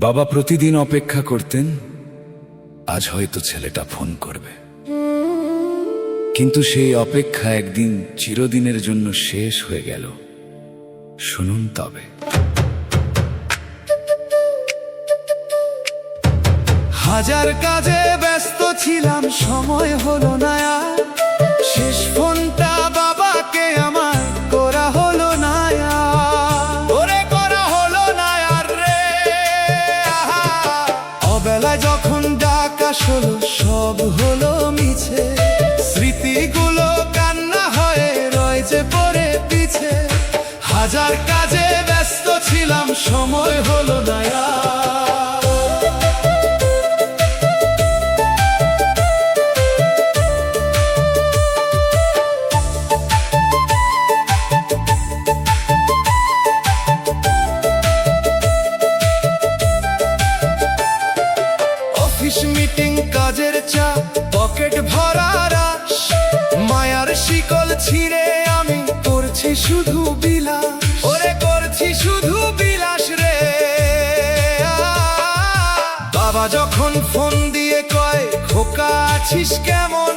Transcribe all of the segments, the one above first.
বাবা প্রতিদিন অপেক্ষা করতেন আজ হয়তো ছেলেটা ফোন করবে, কিন্তু সেই অপেক্ষা একদিন চিরদিনের জন্য শেষ হয়ে গেল। শুনুন তবে। হাজার কাজে ব্যস্ত ছিলাম, সময় হলো না আর। শেষ ফোনটা বাবাকে আমার করা হলো না আর। ওরে করা হলো না আর রে। অবেলায় যখন ডাক আসলো সব হলো মিছে, স্মৃতিগুলো কান্না হয়ে রয়েছে পরে পিছে। হাজার কাজে ব্যস্ত ছিলাম, সময় হলো না আর। মিটিং, কাজের চাপ, পকেট ভরা রাশ, মায়ার শিকল ছিঁড়ে আমি করছি শুধু বিলাস। ওরে করছি শুধু বিলাস রে। বাবা যখন ফোন দিয়ে কয় খোকা আছিস কেমন,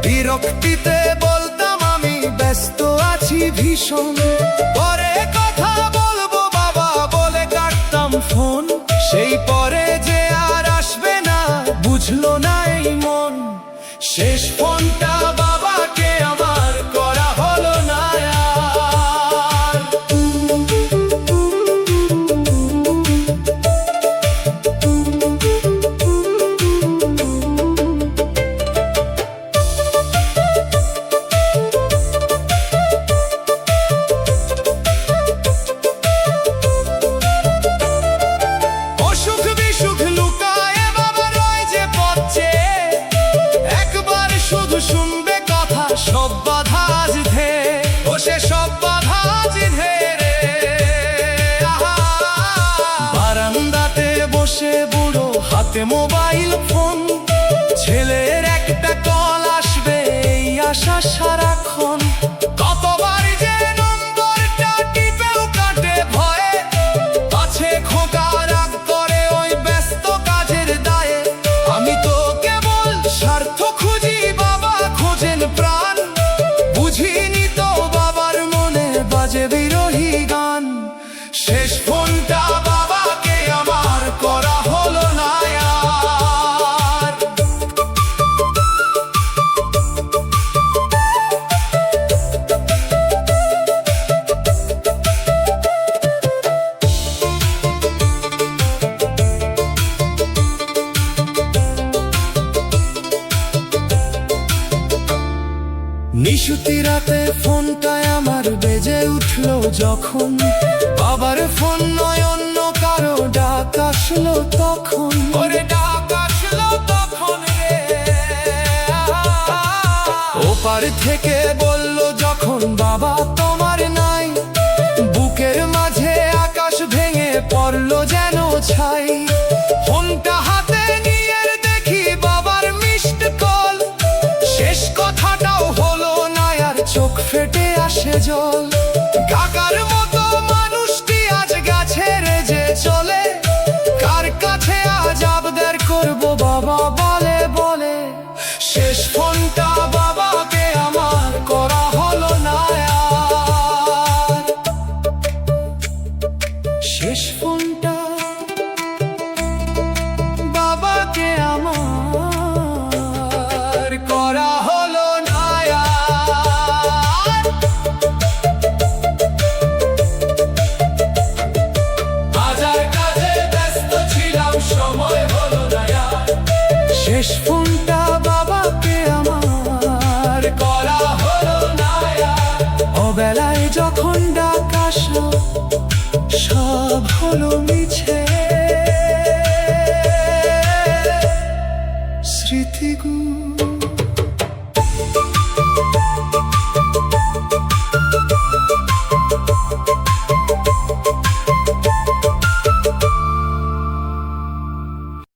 বিরক্তিতে বলতাম আমি ব্যস্ত আছি ভীষণ। পরে কথা বলবো বাবা বলে কাটতাম ফোন। সেই পরে যে আর আসবে না বুঝলো না এই মন। শেষ ফোনটা বাবাকে আমার করা হলো না আর। অসুখ বিসুখ লুকায় বাবা রয় যে পথে, একবার শুধু শুনবে কথা সব বাধা আজ ধে। ও সে সব বাধা আজ ধে রে। বারান্দাতে বসে বুড়ো হাতে মোবাইল ফোন, ছেলের একটা কল আসবে এই আশা সারাক্ষণ। কতবার যে নম্বরটা টিপেও কাটে ভয়ে, আছে খোকা রাগ করে ওই ব্যস্ত কাজের দায়ে। আমি তো কেবল স্বার্থ খুঁজি, বাবা খোঁজেন প্রাণ। বুঝিনি তো বাবার মনে বাজে বিরহী গান। শেষ ফোনটা বাবাকে আমার করা হলো না আর। নিশুতি রাতে ফোনটায় আমার বেজে উঠলো যখন, বাবার ফোন নয় অন্য কারো ডাক আসলো তখন। ওরে ডাক আসলো তখন রে। ওপার থেকে বলল যখন বাবা তোমার নাই, বুকের মাঝে আকাশ ভেঙে পড়লো যেন ছাই। ফোনটা হাতে নিয়ে দেখি বাবার মিসড কল, শেষ কথাটাও হলো না আর চোখ ফেটে আসে জল।